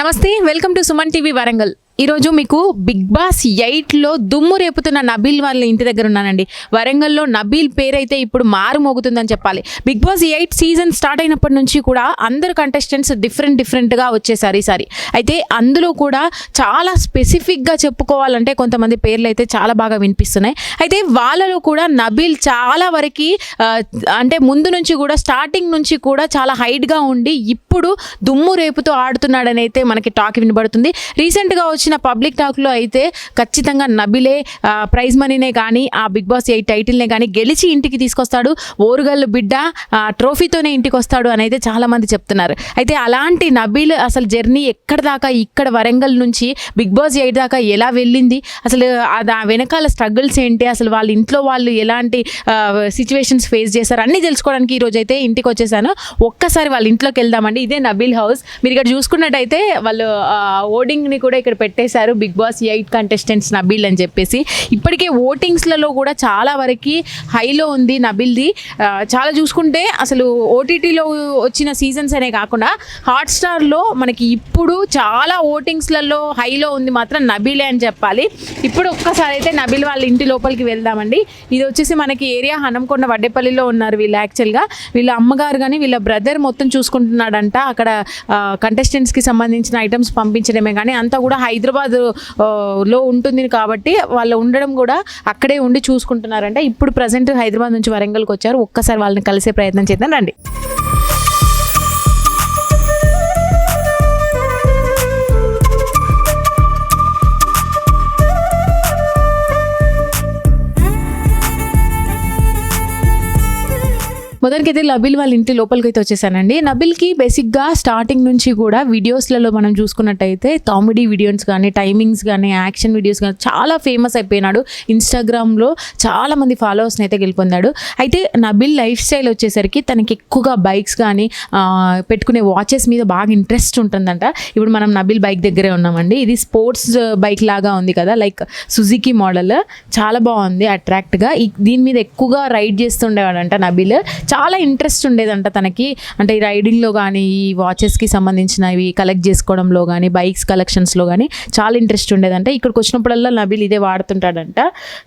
నమస్తే, welcome to Suman TV Warangal. ఈరోజు మీకు బిగ్ బాస్ 8లో దుమ్ము రేపుతున్న నబీల్ వాళ్ళ ఇంటి దగ్గర ఉన్నానండి. వరంగల్లో నబీల్ పేరైతే ఇప్పుడు మారుమోగుతుందని చెప్పాలి. బిగ్ బాస్ 8 సీజన్ స్టార్ట్ అయినప్పటి నుంచి కూడా అందరు కంటెస్టెంట్స్ డిఫరెంట్గా వచ్చేసారు ఈసారి. అయితే అందులో కూడా చాలా స్పెసిఫిక్గా చెప్పుకోవాలంటే కొంతమంది పేర్లు అయితే చాలా బాగా వినిపిస్తున్నాయి. అయితే వాళ్ళలో కూడా నబీల్ చాలా వరకు అంటే ముందు నుంచి కూడా స్టార్టింగ్ నుంచి కూడా చాలా హైట్గా ఉండి ఇప్పుడు దుమ్ము రేపుతూ ఆడుతున్నాడని అయితే మనకి టాక్ వినబడుతుంది. రీసెంట్గా వచ్చిన పబ్లిక్ టాక్లో అయితే ఖచ్చితంగా నబీలే ప్రైజ్ మనీనే కానీ ఆ బిగ్ బాస్ 8 టైటిల్నే కానీ గెలిచి ఇంటికి తీసుకొస్తాడు, ఓరుగల్లు బిడ్డ ట్రోఫీతోనే ఇంటికి వస్తాడు అని అయితే చాలామంది చెప్తున్నారు. అయితే అలాంటి నబీల్ అసలు జర్నీ ఎక్కడ దాకా ఇక్కడ వరంగల్ నుంచి బిగ్ బాస్ 8 దాకా ఎలా వెళ్ళింది, అసలు ఆ వెనకాల స్ట్రగుల్స్ ఏంటి, అసలు వాళ్ళ ఇంట్లో వాళ్ళు ఎలాంటి సిచ్యువేషన్స్ ఫేస్ చేశారు అన్నీ తెలుసుకోవడానికి ఈరోజు అయితే ఇంటికి వచ్చేసాను. ఒక్కసారి వాళ్ళ ఇంట్లోకి వెళ్దామండి. ఇదే నబీల్ హౌస్. మీరు ఇక్కడ చూసుకున్నట్టయితే వాళ్ళు ఓటింగ్ని కూడా ఇక్కడ పెట్టేశారు, బిగ్ బాస్ 8 కంటెస్టెంట్స్ నబీల్ అని చెప్పేసి. ఇప్పటికే ఓటింగ్స్లలో కూడా చాలా వరకు హైలో ఉంది నబీల్ది. చాలా చూసుకుంటే అసలు ఓటీటీలో వచ్చిన సీజన్స్ అనే కాకుండా హాట్స్టార్లో మనకి ఇప్పుడు చాలా ఓటింగ్స్లలో హైలో ఉంది మాత్రం నబీలే అని చెప్పాలి. ఇప్పుడు ఒక్కసారి అయితే నబీల్ వాళ్ళ ఇంటి లోపలికి వెళ్దామండి. ఇది వచ్చేసి మనకి ఏరియా హనంకొండ వడ్డేపల్లిలో ఉన్నారు వీళ్ళు. యాక్చువల్గా వీళ్ళ అమ్మగారు కానీ వీళ్ళ బ్రదర్ మొత్తం చూసుకుంటున్నాడంట. అక్కడ కంటెస్టెంట్స్కి సంబంధించిన ఐటమ్స్ పంపించడమే కానీ అంతా కూడా హైదరాబాద్లో ఉంటుంది కాబట్టి వాళ్ళు ఉండడం కూడా అక్కడే ఉండి చూసుకుంటున్నారంట. ఇప్పుడు ప్రజెంట్ హైదరాబాద్ నుంచి వరంగల్కి వచ్చారు. ఒక్కసారి వాళ్ళని కలిసే ప్రయత్నం చేద్దాం రండి. మొదటికైతే నబీల్ వాళ్ళ ఇంటి లోపలికి అయితే వచ్చేసానండి. నబీల్కి బేసిక్గా స్టార్టింగ్ నుంచి కూడా వీడియోస్లలో మనం చూసుకున్నట్టయితే కామెడీ వీడియోస్ కానీ టైమింగ్స్ కానీ యాక్షన్ వీడియోస్ కానీ చాలా ఫేమస్ అయిపోయినాడు. ఇన్స్టాగ్రామ్లో చాలామంది ఫాలోవర్స్ని అయితే గెలుపొందాడు. అయితే నబీల్ లైఫ్ స్టైల్ వచ్చేసరికి తనకి ఎక్కువగా బైక్స్ కానీ పెట్టుకునే వాచెస్ మీద బాగా ఇంట్రెస్ట్ ఉంటుందంట. ఇప్పుడు మనం నబీల్ బైక్ దగ్గరే ఉన్నామండి. ఇది స్పోర్ట్స్ బైక్ లాగా ఉంది కదా, లైక్ సుజుకి మోడల్. చాలా బాగుంది అట్రాక్ట్గా. దీని మీద ఎక్కువగా రైడ్ చేస్తుండేవాడంట నబీల్. చాలా ఇంట్రెస్ట్ ఉండేదంట తనకి, అంటే ఈ రైడింగ్లో కానీ ఈ వాచెస్కి సంబంధించినవి కలెక్ట్ చేసుకోవడంలో కానీ బైక్స్ కలెక్షన్స్లో కానీ చాలా ఇంట్రెస్ట్ ఉండేదంట. ఇక్కడికి వచ్చినప్పుడల్లా నబీల్ ఇదే వాడుతుంటాడంట.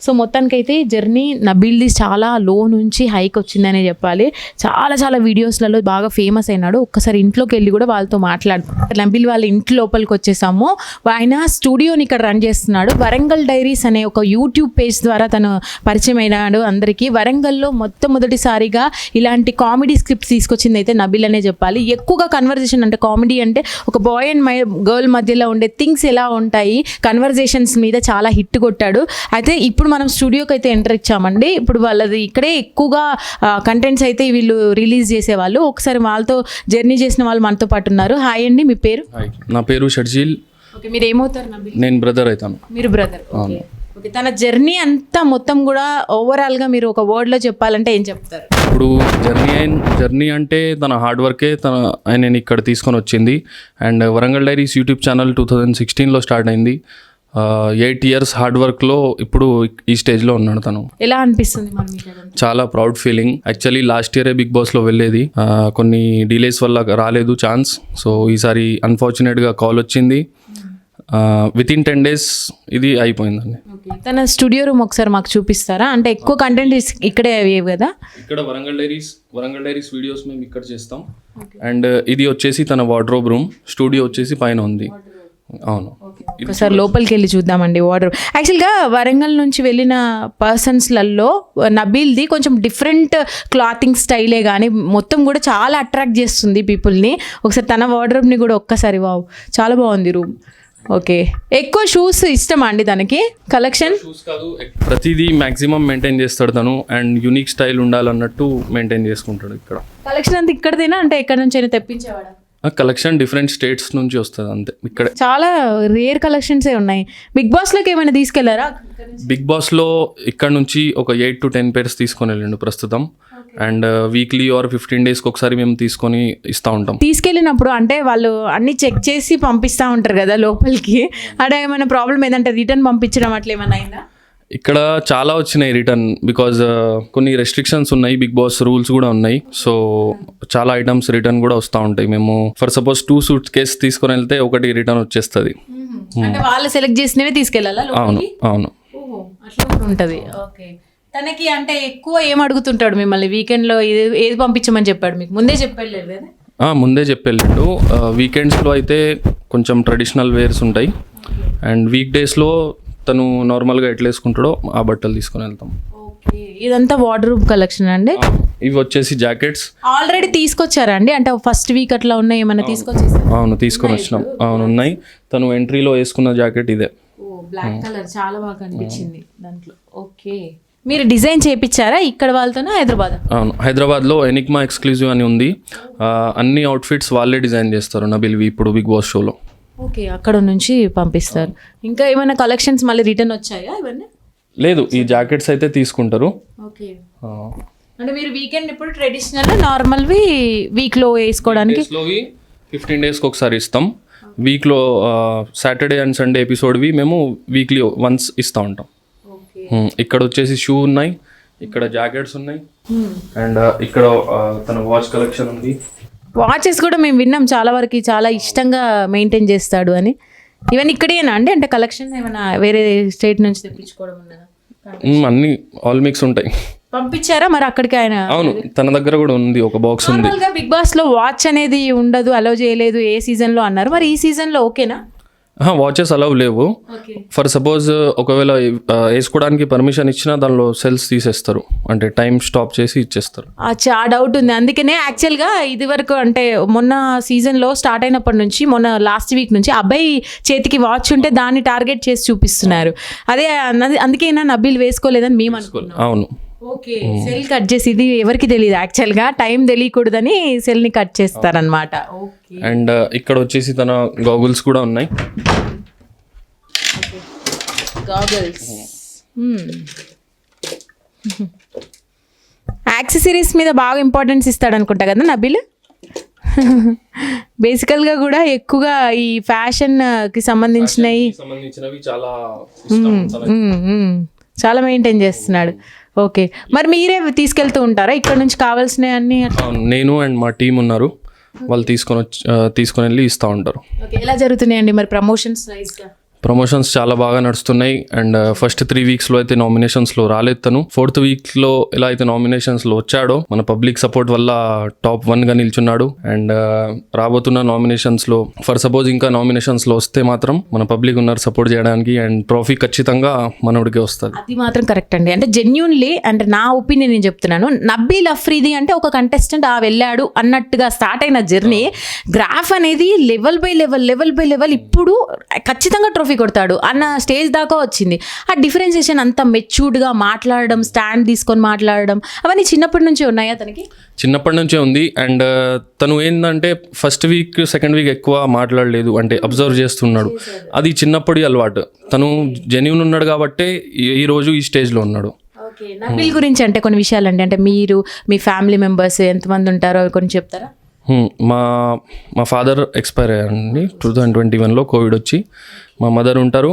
సో మొత్తానికైతే జర్నీ నబీల్ది చాలా లో నుంచి హైక్ వచ్చిందనే చెప్పాలి. చాలా వీడియోస్లలో బాగా ఫేమస్ అయినాడు. ఒక్కసారి ఇంట్లోకి వెళ్ళి కూడా వాళ్ళతో మాట్లాడుతాం. నబీల్ వాళ్ళ ఇంటి లోపలికి వచ్చేసాము. ఆయన స్టూడియోని ఇక్కడ రన్ చేస్తున్నాడు. వరంగల్ డైరీస్ అనే ఒక యూట్యూబ్ పేజ్ ద్వారా తను పరిచయం అయినాడు అందరికీ. వరంగల్లో మొట్టమొదటిసారిగా ఇలాంటి కామెడీ స్క్రిప్ట్స్ తీసుకొచ్చింది అయితే నబీల్ అనే చెప్పాలి. ఎక్కువగా కన్వర్జేషన్, అంటే కామెడీ అంటే ఒక బాయ్ అండ్ గర్ల్ మధ్యలో ఉండే థింగ్స్ ఎలా ఉంటాయి కన్వర్జేషన్స్ మీద చాలా హిట్ కొట్టాడు. అయితే ఇప్పుడు మనం స్టూడియోకి అయితే ఎంటర్ ఇచ్చామండి. ఇప్పుడు వాళ్ళది ఇక్కడే ఎక్కువగా కంటెంట్స్ అయితే వీళ్ళు రిలీజ్ చేసేవాళ్ళు. ఒకసారి వాళ్ళతో జర్నీ చేసిన వాళ్ళు మనతో పాటు ఉన్నారు. హాయ్ అండి, మీ పేరు? నా పేరు షర్జీల్. ఓకే, మీరు ఏమవుతారు నబీల్? నేను బ్రదర్ అవుతాను. మీరు బ్రదర్. ఓకే. తన జర్నీ అంతా మొత్తం కూడా ఓవరాల్గా మీరు ఒక వర్డ్లో చెప్పాలంటే ఏం చెప్తారు? ఇప్పుడు జర్నీ అంటే తన హార్డ్ వర్కే ఆయన ఇక్కడ తీసుకొని వచ్చింది. And Warangal diaries YouTube channel 2016లో స్టార్ట్ అయింది. 8 years హార్డ్ వర్క్లో ఇప్పుడు ఈ స్టేజ్లో ఉన్నాడు తను. ఎలా అనిపిస్తుంది? చాలా ప్రౌడ్ ఫీలింగ్. యాక్చువల్లీ లాస్ట్ ఇయరే బిగ్ బాస్లో వెళ్ళేది, కొన్ని డిలేస్ వల్ల రాలేదు ఛాన్స్. సో ఈసారి అన్ఫార్చునేట్గా కాల్ వచ్చింది. వితిన్ 10 days ఇది అయిపోయిందండి. తన స్టూడియో రూమ్ ఒకసారి మాకు చూపిస్తారా? అంటే ఎక్కువ కంటెంట్ ఇక్కడే అయ్యేవి కదా. ఇక్కడ వరంగల్ డైరీస్ వీడియోస్ మేము ఇక్కడ చేస్తాం. అండ్ ఇది వచ్చేసి తన వార్డ్రోబ్ రూమ్. స్టూడియో వచ్చేసి పైన ఉంది. అవును, ఒకసారి లోపలికి వెళ్ళి చూద్దామండి. వార్డ్రోబ్ యాక్చువల్గా వరంగల్ నుంచి వెళ్ళిన పర్సన్స్లలో నబీల్ది కొంచెం డిఫరెంట్ క్లాతింగ్ స్టైలే కానీ మొత్తం కూడా చాలా అట్రాక్ట్ చేస్తుంది పీపుల్ని. ఒకసారి తన వార్డ్రోబ్ని కూడా ఒక్కసారి వావ్, చాలా బాగుంది రూమ్. ఓకే, ఎక్కువ షూస్ ఇష్టమా అండి తనకి? కలెక్షన్ షూస్ కాదు, ప్రతిదీ మ్యాక్సిమం మెయింటైన్ చేస్తాడు తను. అండ్ యూనిక్ స్టైల్ ఉండాలన్నట్టు మెయింటైన్ చేసుకుంటాడు. ఇక్కడ కలెక్షన్ అంతా ఇక్కడదేనా, అంటే ఎక్కడి నుంచి అయినా తెప్పించేవాడా? కలెక్షన్ డిఫరెంట్ స్టేట్స్ నుంచి వస్తుంది అంతే. ఇక్కడ చాలా రేర్ కలెక్షన్సే ఉన్నాయి. బిగ్ బాస్లోకి ఏమైనా తీసుకెళ్లారా? బిగ్ బాస్లో ఇక్కడ నుంచి ఒక 8 to 10 pairs తీసుకొని వెళ్ళండు ప్రస్తుతం. అండ్ వీక్లీ ఆర్ 15 days ఒకసారి మేము తీసుకొని ఇస్తూ ఉంటాం. తీసుకెళ్ళినప్పుడు అంటే వాళ్ళు అన్ని చెక్ చేసి పంపిస్తూ ఉంటారు కదా లోపలికి. అక్కడ ఏమైనా ప్రాబ్లం ఏదంటే రిటర్న్ పంపించడం అట్లా ఏమైనా అయిందా? ఇక్కడ చాలా వచ్చినాయి రిటర్న్ బికాజ్ కొన్ని రెస్ట్రిక్షన్స్ ఉన్నాయి, బిగ్ బాస్ రూల్స్ కూడా ఉన్నాయి. సో చాలా ఐటమ్స్ రిటర్న్ కూడా వస్తూ ఉంటాయి. మేము ఫర్ సపోజ్ 2 సూట్ కేస్ తీసుకొని వెళ్తే ఒకటి రిటర్న్ వచ్చేస్తుంది. అంటే వాళ్ళు సెలెక్ట్ చేసినవి తీసుకెళ్ళాలా? అవును అవును. అట్లా కూడా ఉంటుంది. ఓకే. తనకి అంటే ఎక్కువ ఏం అడుగుతుంటాడు మిమ్మల్ని వీకెండ్లో? ఏది పంపించమని చెప్పాడు మీకు? ముందే చెప్పాడు లేదా? ముందే చెప్పెళ్ళిండు. వీకెండ్స్లో అయితే కొంచెం ట్రెడిషనల్ వేర్స్ ఉంటాయి అండ్ వీక్ డేస్లో తను నార్మల్గా ఎట్లా వేసుకుంటాడో ఆ బట్టలు తీసుకొని వెళ్తాం. ఓకే. ఇదంతా వార్డ్రోబ్ కలెక్షన్ అండి? ఇవి వచ్చేసి జాకెట్స్ ఆల్రెడీ తీసుకొచ్చారా అండి? అంటే ఫస్ట్ వీక్ అట్లా ఉన్నాయి, ఏమైనా తీసుకొచ్చేసారా? అవును తీసుకొని వచ్చినాం. అవును ఉన్నాయి. తను ఎంట్రీలో వేసుకున్న జాకెట్ ఇదే. బ్లాక్ కలర్ చాలా బాగా అనిపించింది దాంట్లో. ఓకే. మీరు డిజైన్ చేయించారా ఇక్కడ వాళ్ళతోనే? హైదరాబాద్? అవును, హైదరాబాద్లో ఎనిగ్మా ఎక్స్క్లూజివ్ అని ఉంది. అన్ని అవుట్ఫిట్స్ వాళ్ళే డిజైన్ చేస్తారు నబిల్వి ఇప్పుడు బిగ్ బాస్ షోలో. ఓకే, అక్కడ నుంచి పంపిస్తారు. ఇంకా ఏమైనా కలెక్షన్స్ మళ్ళీ రిటర్న్ వచ్చాయా ఇవన్నీ? లేదు, ఈ జాకెట్స్ అయితే తీసుకుంటారు. ఓకే. అంటే మీరు వీకెండ్ ఇప్పుడు ట్రెడిషనల్ నార్మల్వి వీక్లో వేసుకోవడానికి 15 డేస్కి ఒకసారి ఇస్తాం. వీక్లో సాటర్డే అండ్ సండే ఎపిసోడ్వి మేము వీక్లీ వన్స్ ఇస్తూ ఉంటాం. ఇక్కడ వచ్చేసి షూ ఉన్నాయి, ఇక్కడ జాకెట్స్ ఉన్నాయి అండ్ ఇక్కడ తన వాచ్ కలెక్షన్ ఉంది. వాచెస్ కూడా మేము విన్నాం చాలా వరకు చాలా ఇష్టంగా మెయింటైన్ చేస్తాడు అని. ఇవన్నీ ఇక్కడేనా అండి? అంటే కలెక్షన్ ఏమైనా వేరే స్టేట్ నుంచి తెప్పించుకోవడం ఉన్నదా? అన్ని ఆల్ మిక్స్ ఉంటాయి. పంపించారా మరి అక్కడికి ఆయన? అవును, తన దగ్గర కూడా ఉంది, ఒక బాక్స్ ఉంది. బిగ్ బాస్ లో వాచ్ అనేది ఉండదు, అలౌ చేయలేదు ఏ సీజన్ లో అన్నారు. మరి ఈ సీజన్ లో ఓకేనా? వాచెస్ అలౌ లేవు. ఫర్ సపోజ్ ఒకవేళ వేసుకోవడానికి పర్మిషన్ ఇచ్చినా దానిలో సెల్స్ తీసేస్తారు, అంటే టైం స్టాప్ చేసి ఇచ్చేస్తారు. ఆ డౌట్ ఉంది. అందుకనే యాక్చువల్గా ఇది వరకు అంటే మొన్న సీజన్లో స్టార్ట్ అయినప్పటి నుంచి మొన్న లాస్ట్ వీక్ నుంచి అబ్బాయి చేతికి వాచ్ ఉంటే దాన్ని టార్గెట్ చేసి చూపిస్తున్నారు. అదే అందుకేనా నబీల్ వేసుకోలేదని మేము అనుకున్నాం. అవును. ఓకే. సెల్ కట్ చేసి ఇది ఎవరికి తెలియదు యాక్చువల్గా, టైం తెలియకూడదని సెల్ని కట్ చేస్తారనమాట. అండ్ ఇక్కడ వచ్చేసి తన గాగుల్స్ కూడా ఉన్నాయి. గాగుల్స్. యాక్సెసరీస్ మీద బాగా ఇంపార్టెన్స్ ఇస్తాడు అనుకుంటా కదా నబీల్. బేసికల్గా కూడా ఎక్కువగా ఈ ఫ్యాషన్కి సంబంధించినవి చాలా మెయింటైన్ చేస్తున్నాడు. ఓకే. మరి మీరే తీసుకెళ్తూ ఉంటారా ఇక్కడ నుంచి కావాల్సినవి అన్ని? నేను అండ్ మా టీం ఉన్నారు, వాళ్ళు తీసుకొని వెళ్ళి ఇస్తూ ఉంటారు. ఎలా జరుగుతున్నాయండి మరి ప్రమోషన్స్? ప్రమోషన్స్ చాలా బాగా నడుస్తున్నాయి అండ్ ఫస్ట్ 3 వీక్స్లో అయితే నామినేషన్స్లో రాలేదు తను. 4th వీక్లో ఎలా అయితే నామినేషన్స్లో వచ్చాడో మన పబ్లిక్ సపోర్ట్ వల్ల టాప్ 1గా నిల్చున్నాడు. అండ్ రాబోతున్న నామినేషన్స్లో ఫర్ సపోజ్ ఇంకా నామినేషన్స్లో వస్తే మాత్రం మన పబ్లిక్ ఉన్నారు సపోర్ట్ చేయడానికి అండ్ ట్రోఫీ ఖచ్చితంగా మనోడికి వస్తుంది. అది మాత్రం కరెక్ట్ అండి. అంటే జెన్యూన్లీ అంటే నా ఒపీనియన్ నేను చెప్తున్నాను, నబీల్ అఫ్రీది అంటే ఒక కంటెస్టెంట్ వెళ్ళాడు అన్నట్టుగా స్టార్ట్ అయిన జర్నీ గ్రాఫ్ అనేది లెవెల్ బై లెవెల్ ఇప్పుడు ఖచ్చితంగా ట్రోఫీ కొడతాడు అన్న స్టేజ్ దాకా వచ్చింది. ఆ డిఫరెన్సియేషన్ అంతా మెచ్యూర్డ్గా మాట్లాడడం, స్టాండ్ తీసుకొని మాట్లాడడం అవన్నీ చిన్నప్పటి నుంచే ఉన్నాయా తనకి? చిన్నప్పటి నుంచే ఉంది. అండ్ తను ఏంటంటే ఫస్ట్ వీక్ సెకండ్ వీక్ ఎక్కువ మాట్లాడలేదు, అంటే అబ్జర్వ్ చేస్తున్నాడు. అది చిన్నప్పటి అలవాటు. తను జెన్యూన్ ఉన్నాడు కాబట్టి ఈరోజు ఈ స్టేజ్లో ఉన్నాడు. నబీల్ గురించి అంటే కొన్ని విషయాలండి, అంటే మీరు మీ ఫ్యామిలీ మెంబర్స్ ఎంతమంది ఉంటారో కొన్ని చెప్తారా? మా ఫాదర్ ఎక్స్పైర్ అయ్యారండి 2021లో కోవిడ్ వచ్చి. మా మదర్ ఉంటారు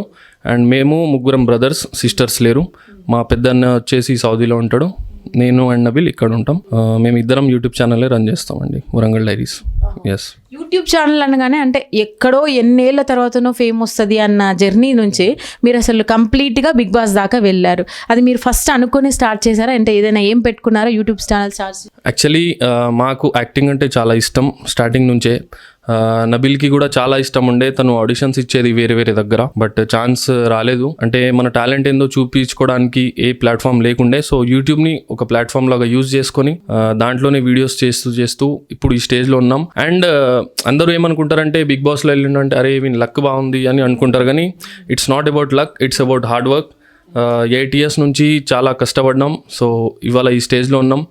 అండ్ మేము 3 బ్రదర్స్, సిస్టర్స్ లేరు. మా పెద్దన్న వచ్చేసి సౌదీలో ఉంటాడు, నేను అండ్ నబీల్ ఇక్కడ ఉంటాం. మేము ఇద్దరం యూట్యూబ్ ఛానలే రన్ చేస్తామండి, Warangal diaries. Yes. YouTube channel అనగానే అంటే ఎక్కడో ఎన్నేళ్ల తర్వాతనో ఫేమ్ వస్తుంది అన్న జర్నీ నుంచి మీరు అసలు కంప్లీట్గా బిగ్ బాస్ దాకా వెళ్ళారు. అది మీరు ఫస్ట్ అనుకుని స్టార్ట్ చేశారా? అంటే ఏదైనా ఏం పెట్టుకున్నారా యూట్యూబ్ ఛానల్ స్టార్ట్? యాక్చువల్లీ మాకు యాక్టింగ్ అంటే చాలా ఇష్టం స్టార్టింగ్ నుంచే. నబీల్కి కూడా చాలా ఇష్టం ఉండే, తను ఆడిషన్స్ ఇచ్చేది వేరే దగ్గర, బట్ ఛాన్స్ రాలేదు. అంటే మన టాలెంట్ ఏందో చూపించుకోవడానికి ఏ ప్లాట్ఫామ్ లేకుండే. సో యూట్యూబ్ని ఒక ప్లాట్ఫామ్ లాగా యూజ్ చేసుకొని దాంట్లోనే వీడియోస్ చేస్తూ ఇప్పుడు ఈ స్టేజ్లో ఉన్నాం. అండ్ అందరూ ఏమనుకుంటారంటే బిగ్ బాస్లో వెళ్ళిండంటే అరే వీని లక్ బాగుంది అని అనుకుంటారు, కానీ it's not about luck, it's about hard work. 8 years నుంచి చాలా కష్టపడ్డాం. సో ఇవాళ ఈ స్టేజ్లో ఉన్నాం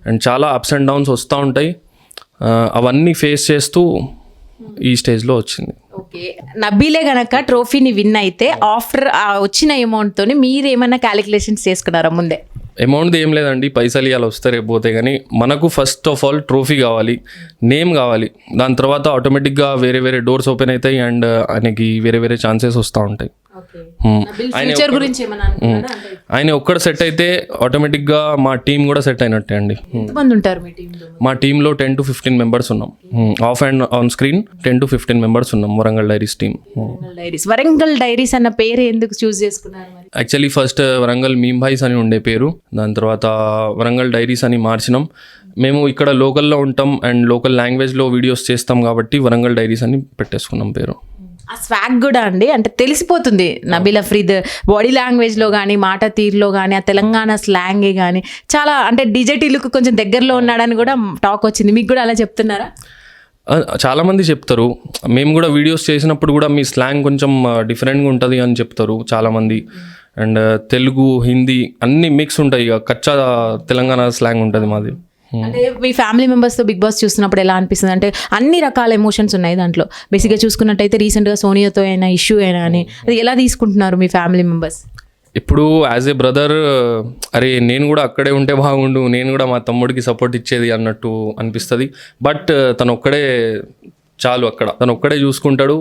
అండ్ చాలా అప్స్ అండ్ డౌన్స్ వస్తూ ఉంటాయి. అవన్నీ ఫేస్ చేస్తూ ఈ స్టేజ్లో వచ్చింది. ఓకే. నబీలే గనక ట్రోఫీని విన్ అయితే ఆఫ్టర్ వచ్చిన అమౌంట్తో మీరు ఏమైనా క్యాలిక్యులేషన్స్ చేసుకున్నారా ముందే? అమౌంట్ ఏం లేదండి, పైసలు ఇవాళ వస్తే రేపు పోతే, కానీ మనకు ఫస్ట్ ఆఫ్ ఆల్ ట్రోఫీ కావాలి, నేమ్ కావాలి. దాని తర్వాత ఆటోమేటిక్గా వేరే డోర్స్ ఓపెన్ అవుతాయి అండ్ ఆయనకి వేరే ఛాన్సెస్ వస్తూ ఉంటాయి. ఫ్యూచర్ గురించి ఏమన్నా అనుకున్నారా? అంటే ఆయన ఒక్కడ సెట్ అయితే ఆటోమేటిక్గా మా టీం కూడా సెట్ అయినట్టే అండి. ఎంతమంది ఉంటారు మీ టీంలో? మా టీంలో 10 to 15 మెంబర్స్ ఉన్నాం. Off and on screen 10 to 15 members ఉన్నాం Warangal diaries team. Warangal diaries అన్న పేరు ఎందుకు చూస్ చేసుకున్నారు మరి? Actually first Warangal meme boys అని ఉండే పేరు, దాని తర్వాత వరంగల్ డైరీస్ అని మార్చినాం. మేము ఇక్కడ లోకల్లో ఉంటాం అండ్ లోకల్ లాంగ్వేజ్లో వీడియోస్ చేస్తాం కాబట్టి వరంగల్ డైరీస్ అని పెట్టేసుకున్నాం పేరు. ఆ స్వాగ్ కూడా అండి, అంటే తెలిసిపోతుంది నబీల్ అఫ్రీద్ బాడీ లాంగ్వేజ్లో కానీ మాట తీరులో కానీ ఆ తెలంగాణ స్లాంగే కానీ చాలా అంటే డిజైటీలకు కొంచెం దగ్గరలో ఉన్నాడని కూడా టాక్ వచ్చింది. మీకు కూడా అలా చెప్తున్నారా? చాలామంది చెప్తారు, మేము కూడా వీడియోస్ చేసినప్పుడు కూడా మీ స్లాంగ్ కొంచెం డిఫరెంట్గా ఉంటుంది అని చెప్తారు చాలామంది. అండ్ తెలుగు హిందీ అన్నీ మిక్స్ ఉంటాయి, ఇక కచ్చా తెలంగాణ స్లాంగ్ ఉంటుంది మాది. అంటే మీ ఫ్యామిలీ మెంబర్స్తో బిగ్ బాస్ చూస్తున్నప్పుడు ఎలా అనిపిస్తుంది? అంటే అన్ని రకాల ఎమోషన్స్ ఉన్నాయి దాంట్లో. బేసిక్గా చూసుకున్నట్టయితే రీసెంట్గా సోనియాతో అయినా ఇష్యూ అయినా అని అది ఎలా తీసుకుంటున్నారు మీ ఫ్యామిలీ మెంబర్స్? ఇప్పుడు యాజ్ ఏ బ్రదర్, అరే నేను కూడా అక్కడే ఉంటే బాగుండు, నేను కూడా మా తమ్ముడికి సపోర్ట్ ఇచ్చేది అన్నట్టు అనిపిస్తుంది. బట్ తను ఒక్కడే చాలు, అక్కడ తను ఒక్కడే చూసుకుంటాడు,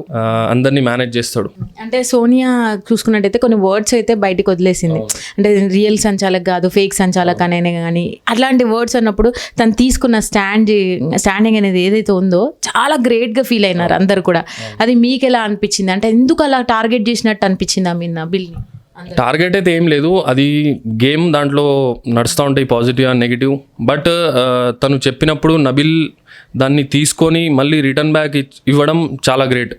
అందరినీ మేనేజ్ చేస్తాడు. అంటే సోనియా చూసుకున్నట్టయితే కొన్ని వర్డ్స్ అయితే బయటికి వదిలేసింది, అంటే రియల్ సంచాలక్ కాదు ఫేక్ సంచాలక్ అనే కానీ అట్లాంటి వర్డ్స్ అన్నప్పుడు తను తీసుకున్న స్టాండింగ్ అనేది ఏదైతే ఉందో చాలా గ్రేట్గా ఫీల్ అయినారు అందరు కూడా. అది మీకు ఎలా అనిపించింది? అంటే ఎందుకు అలా టార్గెట్ చేసినట్టు అనిపించింది ఆ మీన్ బిల్ని? టార్గెట్ అయితే ఏం లేదు, అది గేమ్, దాంట్లో నడుస్తూ ఉంటాయి పాజిటివ్ అండ్ నెగిటివ్. బట్ తను చెప్పినప్పుడు నబిల్ దాన్ని తీసుకొని మళ్ళీ రిటర్న్ బ్యాక్ ఇవ్వడం చాలా గ్రేట్.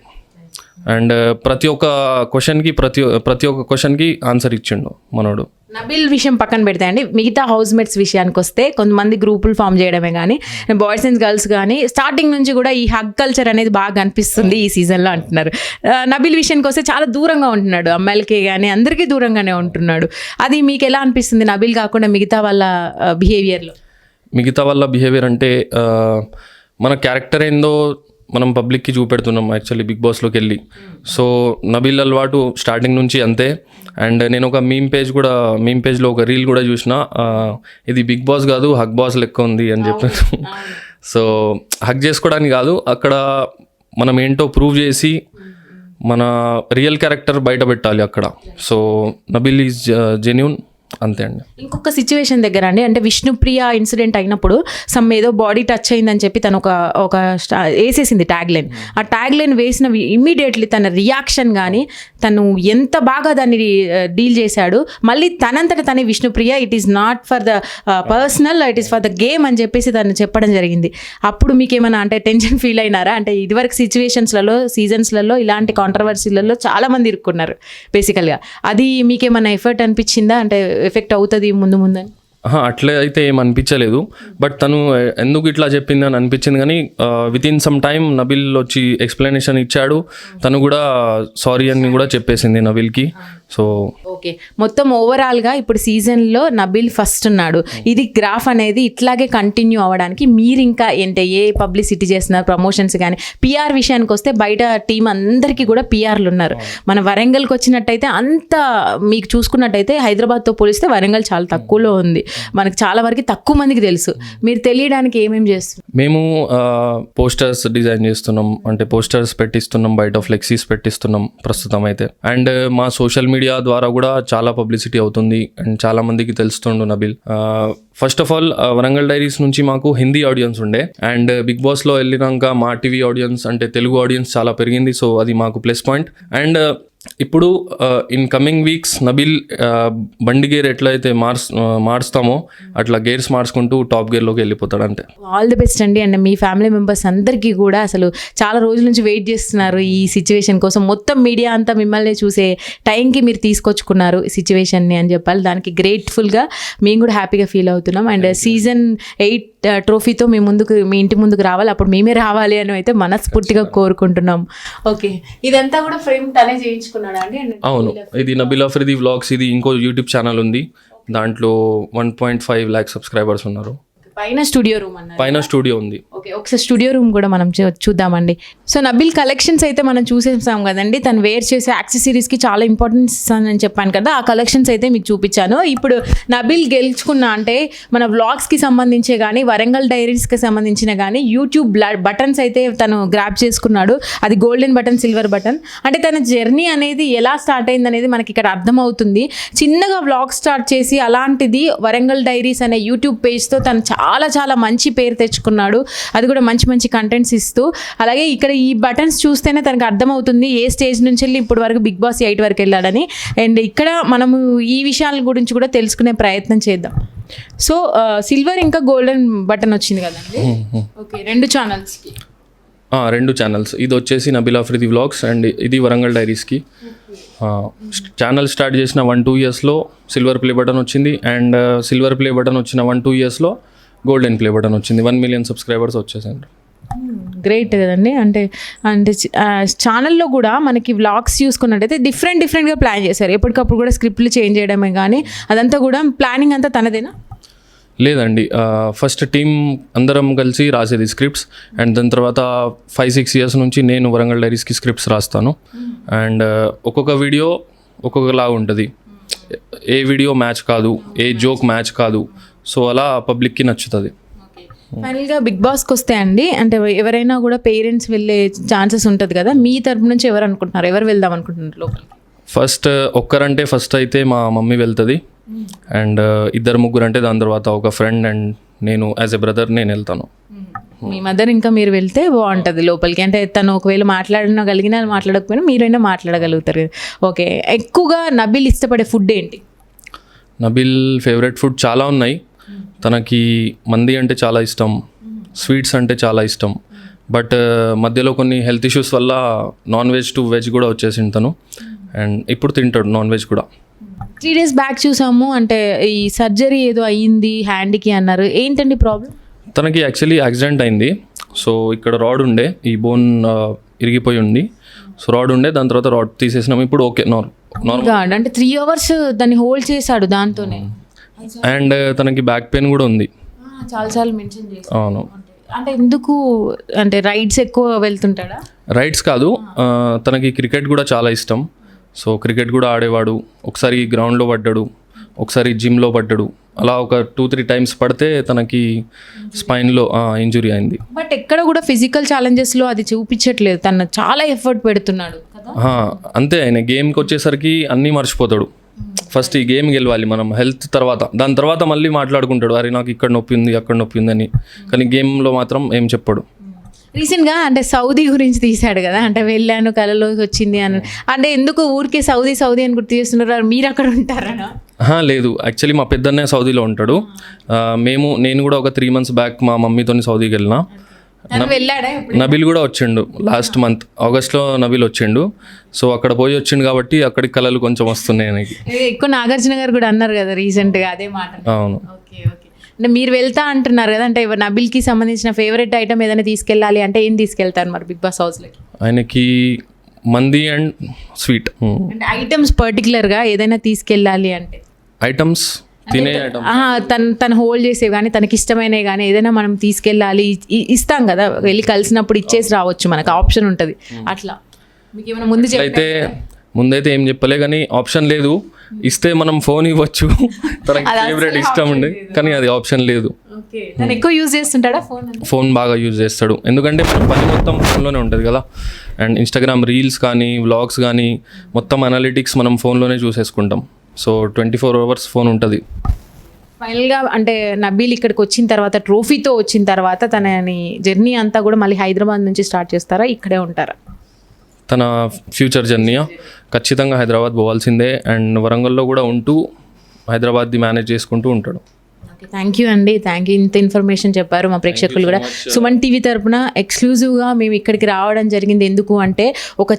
అండ్ ప్రతి ఒక్క క్వశ్చన్కి ఆన్సర్ ఇచ్చిండు మనోడు. నబిల్ విషయం పక్కన పెడితే అండి, మిగతా హౌస్ మేట్స్ విషయానికి వస్తే కొంతమంది గ్రూపులు ఫామ్ చేయడమే కానీ బాయ్స్ అండ్ గర్ల్స్ కానీ స్టార్టింగ్ నుంచి కూడా ఈ హగ్ కల్చర్ అనేది బాగా అనిపిస్తుంది ఈ సీజన్లో అంటున్నారు. నబిల్ విషయానికి వస్తే చాలా దూరంగా ఉంటున్నాడు, అమ్మాయిలకే కానీ అందరికీ దూరంగానే ఉంటున్నాడు. అది మీకు ఎలా అనిపిస్తుంది నబిల్ కాకుండా మిగతా వాళ్ళ బిహేవియర్లో? మిగతా వాళ్ళ బిహేవియర్ అంటే మన క్యారెక్టర్ ఏందో మనం పబ్లిక్కి చూపెడుతున్నాం యాక్చువల్లీ బిగ్ బాస్లోకి వెళ్ళి. సో నబీల్ అలవాటు స్టార్టింగ్ నుంచి అంతే. అండ్ నేను ఒక మీమ్ పేజ్లో ఒక రీల్ కూడా చూసిన, ఇది బిగ్ బాస్ కాదు హగ్ బాస్ లెక్క ఉంది అని చెప్పాను. సో హగ్ చేసుకోవడానికి కాదు, అక్కడ మనం ఏంటో ప్రూవ్ చేసి మన రియల్ క్యారెక్టర్ బయట పెట్టాలి అక్కడ. సో నబీల్ ఈజ్ జెన్యూన్, అంతే అండి. ఇంకొక సిచ్యువేషన్ దగ్గర అండి, అంటే విష్ణుప్రియ ఇన్సిడెంట్ అయినప్పుడు సమ్ ఏదో బాడీ టచ్ అయిందని చెప్పి తను ఒక వేసేసింది ట్యాగ్ లైన్. ఆ ట్యాగ్ లైన్ వేసిన ఇమ్మీడియట్లీ తన రియాక్షన్ కానీ తను ఎంత బాగా దాన్ని డీల్ చేశాడు. మళ్ళీ తనంతట తనే Vishnupriya it is not for the personal, it is for the game అని చెప్పేసి తను చెప్పడం జరిగింది. అప్పుడు మీకేమైనా అంటే టెన్షన్ ఫీల్ అయినారా? అంటే ఇదివరకు సీజన్స్లలో ఇలాంటి కాంట్రవర్సీలలో చాలామంది ఇరుక్కున్నారు బేసికల్గా. అది మీకేమైనా ఎఫర్ట్ అనిపించిందా? అంటే ఎఫెక్ట్ అవుతుంది ముందు అని? అట్లా అయితే ఏం అనిపించలేదు. బట్ తను ఎందుకు ఇట్లా చెప్పింది అని అనిపించింది. కానీ within some time Nabil వచ్చి ఎక్స్ప్లెనేషన్ ఇచ్చాడు, తను కూడా సారీ అని కూడా చెప్పేసింది నబిల్కి. సో ఓకే, మొత్తం ఓవరాల్గా ఇప్పుడు సీజన్లో నబిల్ ఫస్ట్ ఉన్నాడు. ఇది గ్రాఫ్ అనేది ఇట్లాగే కంటిన్యూ అవ్వడానికి మీరు ఇంకా ఏంటి ఏ పబ్లిసిటీ చేస్తున్నారు, ప్రమోషన్స్ కానీ పిఆర్ విషయానికి వస్తే బయట టీం అందరికీ కూడా పిఆర్లు ఉన్నారు. మన వరంగల్కి వచ్చినట్టయితే అంత మీకు చూసుకున్నట్టయితే హైదరాబాద్తో పోలిస్తే వరంగల్ చాలా తక్కువలో ఉంది, మనకు చాలా వరకు తక్కువ మందికి తెలుసు. మీరు తెలియడానికి ఏమేమి చేస్తున్నారు? మేము పోస్టర్స్ డిజైన్ చేస్తున్నాం, అంటే పోస్టర్స్ పెట్టిస్తున్నాం, బయట ఫ్లెక్సీస్ పెట్టిస్తున్నాం ప్రస్తుతం అయితే. అండ్ మా సోషల్ మీడియా ద్వారా కూడా చాలా పబ్లిసిటీ అవుతుంది అండ్ చాలా మందికి తెలుస్తుండు Nabeel. First of all Warangal diaries నుంచి మాకు హిందీ ఆడియన్స్ ఉండే, అండ్ బిగ్ బాస్లో వెళ్ళినాక మా టీవీ ఆడియన్స్ అంటే తెలుగు ఆడియన్స్ చాలా పెరిగింది. సో అది మాకు ప్లస్ పాయింట్. అండ్ ఇప్పుడు ఇన్ కమింగ్ వీక్స్ నబిల్ బండి గేర్ ఎట్లయితే మార్చుతామో అట్లా గేర్స్ మార్చుకుంటూ టాప్ గేర్లోకి వెళ్ళిపోతాడు. అంటే ఆల్ ది బెస్ట్ అండి. అండ్ మీ ఫ్యామిలీ మెంబర్స్ అందరికీ కూడా అసలు చాలా రోజుల నుంచి వెయిట్ చేస్తున్నారు ఈ సిచ్యువేషన్ కోసం. మొత్తం మీడియా అంతా మిమ్మల్ని చూసే టైంకి మీరు తీసుకొచ్చుకున్నారు ఈ సిచ్యువేషన్ని అని చెప్పాలి. దానికి గ్రేట్ఫుల్గా మేము కూడా హ్యాపీగా ఫీల్ అవుతున్నాం. అండ్ సీజన్ 8 ట్రోఫీతో మీ ఇంటి ముందుకు రావాలి, అప్పుడు మేమే రావాలి అని అయితే మనస్ఫూర్తిగా కోరుకుంటున్నాం. ఓకే, ఇదంతా కూడా ఫ్రేమ్ తనే చేయించుకున్నాడా అండి? అవును, ఇది నబీల్ అఫ్రీది వ్లాగ్స్. ఇది ఇంకో యూట్యూబ్ ఛానల్ ఉంది, దాంట్లో 1.5 lakh సబ్స్క్రైబర్స్ ఉన్నారు. పైన స్టూడియో రూమ్ అన్నారు. పైన స్టూడియో ఉంది. ఓకే, ఒకసారి స్టూడియో రూమ్ కూడా మనం చూద్దామండి. సో నబిల్ కలెక్షన్స్ అయితే మనం చూసేసాం కదండి. తను వేర్ చేసే యాక్సెసరీస్కి చాలా ఇంపార్టెన్స్ ఇస్తానని చెప్పాను కదా, ఆ కలెక్షన్స్ అయితే మీకు చూపించాను. ఇప్పుడు నబిల్ గెలుచుకున్న అంటే మన వ్లాగ్స్కి సంబంధించే కానీ వరంగల్ డైరీస్కి సంబంధించిన కానీ యూట్యూబ్ బటన్స్ అయితే తను గ్రాప్ చేసుకున్నాడు. అది గోల్డెన్ బటన్, సిల్వర్ బటన్. అంటే తన జర్నీ అనేది ఎలా స్టార్ట్ అయింది అనేది మనకి ఇక్కడ అర్థమవుతుంది. చిన్నగా వ్లాగ్ స్టార్ట్ చేసి అలాంటిది వరంగల్ డైరీస్ అనే యూట్యూబ్ పేజ్తో తను చాలా మంచి పేరు తెచ్చుకున్నాడు. అది కూడా మంచి కంటెంట్స్ ఇస్తూ. అలాగే ఇక్కడ ఈ బటన్స్ చూస్తేనే తనకు అర్థమవుతుంది ఏ స్టేజ్ నుంచి వెళ్ళి ఇప్పుడు వరకు బిగ్ బాస్ 8 వరకు వెళ్ళాడని. అండ్ ఇక్కడ మనము ఈ విషయాల గురించి కూడా తెలుసుకునే ప్రయత్నం చేద్దాం. సో సిల్వర్ ఇంకా గోల్డెన్ బటన్ వచ్చింది కదండి. ఓకే, 2 ఛానల్స్కి. 2 ఛానల్స్. ఇది వచ్చేసి నబిల్ ఆఫ్రిది వ్లాగ్స్ అండ్ ఇది వరంగల్ డైరీస్కి. ఛానల్ స్టార్ట్ చేసిన 1-2 ఇయర్స్లో సిల్వర్ ప్లే బటన్ వచ్చింది. అండ్ సిల్వర్ ప్లే బటన్ వచ్చిన 1-2 ఇయర్స్లో గోల్డెన్ ప్లే బటన్ వచ్చింది. 1 million సబ్స్క్రైబర్స్ వచ్చేసారు. గ్రేట్ కదండి. అంటే ఛానల్లో కూడా మనకి వ్లాగ్స్ చూసుకున్నట్టయితే డిఫరెంట్గా ప్లాన్ చేశారు. ఎప్పటికప్పుడు కూడా స్క్రిప్ట్లు చేంజ్ చేయడమే కానీ అదంతా కూడా ప్లానింగ్ అంతా తనదేనా? లేదండి, ఫస్ట్ టీం అందరం కలిసి రాసేది స్క్రిప్ట్స్. అండ్ దాని తర్వాత 5-6 years నుంచి నేను వరంగల్ డైరీస్కి స్క్రిప్ట్స్ రాస్తాను. అండ్ ఒక్కొక్క వీడియో ఒక్కొక్కలా ఉంటుంది. ఏ వీడియో మ్యాచ్ కాదు, ఏ జోక్ మ్యాచ్ కాదు. సో అలా పబ్లిక్కి నచ్చుతుంది. ఫైనల్గా బిగ్ బాస్కి వస్తే అండి, అంటే ఎవరైనా కూడా పేరెంట్స్ వెళ్ళే ఛాన్సెస్ ఉంటుంది కదా, మీ తరపు నుంచి ఎవరు అనుకుంటున్నారు, ఎవరు వెళ్దాం అనుకుంటున్నారు లోపలికి? ఫస్ట్ అయితే మా మమ్మీ వెళ్తుంది. అండ్ 2-3 అంటే దాని తర్వాత ఒక ఫ్రెండ్ అండ్ నేను యాజ్ ఎ బ్రదర్ నేను వెళ్తాను. మీ మదర్ ఇంకా మీరు వెళ్తే బాగుంటుంది లోపలికి. అంటే తను ఒకవేళ మాట్లాడగలిగినా మాట్లాడకపోయినా మీరైనా మాట్లాడగలుగుతారు. ఓకే, ఎక్కువగా నబిల్ ఇష్టపడే ఫుడ్ ఏంటి? నబిల్ ఫేవరెట్ ఫుడ్ చాలా ఉన్నాయి. తనకి మంది అంటే చాలా ఇష్టం, స్వీట్స్ అంటే చాలా ఇష్టం. బట్ మధ్యలో కొన్ని హెల్త్ ఇష్యూస్ వల్ల నాన్-వెజ్ టు వెజ్ కూడా వచ్చేసింది తను. అండ్ ఇప్పుడు తింటాడు నాన్-వెజ్ కూడా. 3 days బ్యాక్ చూసాము, అంటే ఈ సర్జరీ ఏదో అయ్యింది హ్యాండ్కి అన్నారు. ఏంటండి ప్రాబ్లం? తనకి యాక్చువల్లీ యాక్సిడెంట్ అయింది. సో ఇక్కడ రాడ్ ఉండే, ఈ బోన్ ఇరిగిపోయి ఉంది. సో రాడ్ ఉండే, దాని తర్వాత రాడ్ తీసేసినాము. ఇప్పుడు ఓకే, నార్మల్. అంటే 3 hours దాన్ని హోల్డ్ చేశాడు దాంతోనే. అండ్ తనకి బ్యాక్ పెయిన్ కూడా ఉంది. చాలాసార్లు మెన్షన్ చేశాడు. అవును. అంటే ఎందుకు, అంటే రైడ్స్ ఎక్కువ వెళ్తుంటాడా? రైడ్స్ కాదు, తనకి క్రికెట్ కూడా చాలా ఇష్టం. సో క్రికెట్ కూడా ఆడేవాడు. ఒకసారి గ్రౌండ్లో పడ్డాడు, ఒకసారి జిమ్లో పడ్డాడు. అలా ఒక 2-3 times పడితే తనకి స్పైన్లో ఇంజురీ అయింది. బట్ ఎక్కడ కూడా ఫిజికల్ ఛాలెంజెస్లో అది చూపించట్లేదు. తను చాలా ఎఫర్ట్ పెడుతున్నాడు కదా. అంతే, ఆయన గేమ్కి వచ్చేసరికి అన్నీ మర్చిపోతాడు. ఫస్ట్ ఈ గేమ్ గెలవాలి మనం, హెల్త్ తర్వాత, దాని తర్వాత మళ్ళీ మాట్లాడుకుంటాడు, అరే నాకు ఇక్కడ నొప్పి ఉంది అక్కడ నొప్పి ఉందని. కానీ గేమ్లో మాత్రం ఏం చెప్పాడు. రీసెంట్గా అంటే సౌదీ గురించి తీశాడు కదా, అంటే వెళ్ళాను కళలోకి వచ్చింది అని. అంటే ఎందుకు ఊరికే సౌదీ అని గుర్తు చేస్తున్నారు, మీరు అక్కడ ఉంటారా? లేదు, యాక్చువల్లీ మా పెద్దన్నే సౌదీలో ఉంటాడు. నేను కూడా ఒక 3 months బ్యాక్ మా మమ్మీతో సౌదీకి వెళ్ళినా. నబిల్ కూడా వచ్చిండు లాస్ట్ మంత్ ఆగస్ట్లో. నబిల్ వచ్చిండు. సో అక్కడ పోయి వచ్చిండు కాబట్టి అక్కడికి కళలు కొంచెం వస్తున్నాయి ఆయనకి. ఎక్కువ నాగార్జున గారు కూడా అన్నారు కదా రీసెంట్గా అదే మాట. అవును. అంటే మీరు వెళ్తా అంటున్నారు కదా, అంటే నబిల్కి సంబంధించిన ఫేవరెట్ ఐటమ్ ఏదైనా తీసుకెళ్ళాలి అంటే ఏం తీసుకెళ్తారు మరి బిగ్ బాస్ హౌస్లోకి? ఆయనకి మంది అండ్ స్వీట్. అంటే ఐటమ్స్ పర్టికులర్గా ఏదైనా తీసుకెళ్ళాలి అంటే ఐటమ్స్ తినే ఐటమ్ తను హోల్డ్ చేసేవి కానీ తనకి ఇష్టమైనవి కానీ ఏదైనా మనం తీసుకెళ్ళాలి, ఇస్తాం కదా, వెళ్ళి కలిసినప్పుడు ఇచ్చేసి రావచ్చు, మనకు ఆప్షన్ ఉంటుంది. అట్లా మీకు ఏమైనా ముందైతే ఏం చెప్పలే, కానీ ఆప్షన్ లేదు. ఇస్తే మనం ఫోన్ ఇవ్వచ్చు, తనకి ఫేవరెట్ ఇష్టం ఉండే, కానీ అది ఆప్షన్ లేదు. ఎక్కువ యూజ్ చేస్తుంటాడా ఫోన్? బాగా యూజ్ చేస్తాడు, ఎందుకంటే మన పని మొత్తం ఫోన్లోనే ఉంటుంది కదా. అండ్ ఇన్స్టాగ్రామ్ రీల్స్ కానీ వ్లాగ్స్ కానీ మొత్తం అనలిటిక్స్ మనం ఫోన్లోనే చూసేసుకుంటాం. సో 24 hours ఫోన్ ఉంటుంది. ఫైనల్గా అంటే నబీల్ ఇక్కడికి వచ్చిన తర్వాత, ట్రోఫీతో వచ్చిన తర్వాత తనని జర్నీ అంతా కూడా మళ్ళీ హైదరాబాద్ నుంచి స్టార్ట్ చేస్తారా, ఇక్కడే ఉంటారా? తన ఫ్యూచర్ జర్నీయా ఖచ్చితంగా హైదరాబాద్ పోవాల్సిందే. అండ్ వరంగల్లో కూడా ఉంటూ హైదరాబాద్ది మేనేజ్ చేసుకుంటూ ఉంటాడు. థ్యాంక్ యూ అండి, థ్యాంక్ యూ. ఇంత ఇన్ఫర్మేషన్ చెప్పారు మా ప్రేక్షకులు కూడా. సుమన్ టీవీ తరపున ఎక్స్క్లూజివ్గా మేము ఇక్కడికి రావడం జరిగింది. ఎందుకు అంటే ఒక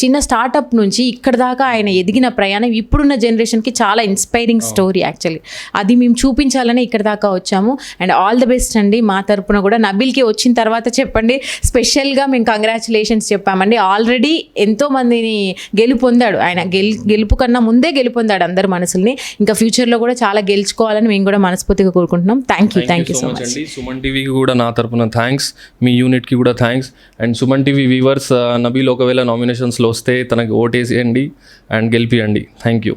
చిన్న స్టార్టప్ నుంచి ఇక్కడ దాకా ఆయన ఎదిగిన ప్రయాణం ఇప్పుడున్న జనరేషన్కి చాలా ఇన్స్పైరింగ్ స్టోరీ యాక్చువల్లీ. అది మేము చూపించాలని ఇక్కడ దాకా వచ్చాము. అండ్ ఆల్ ద బెస్ట్ అండి మా తరపున కూడా. నబీల్కి వచ్చిన తర్వాత చెప్పండి, స్పెషల్గా మేము కంగ్రాచులేషన్స్ చెప్పామండి. ఆల్రెడీ ఎంతోమందిని గెలుపొందాడు ఆయన, గెలుపు కన్నా ముందే గెలుపొందాడు అందరి మనసుల్ని. ఇంకా ఫ్యూచర్లో కూడా చాలా అలా గెలుచుకోవాలని మేము కూడా మనస్ఫూర్తిగా కోరుకుంటున్నాం. థ్యాంక్ యూ సో మచ్ అండి. సుమన్ టీవీకి కూడా నా తరపున థ్యాంక్స్, మీ యూనిట్కి కూడా thanks. And Suman TV viewers, Nabeel ఒకవేళ నామినేషన్స్లో వస్తే తనకి ఓటేసేయండి అండ్ గెలిపియండి. Thank you.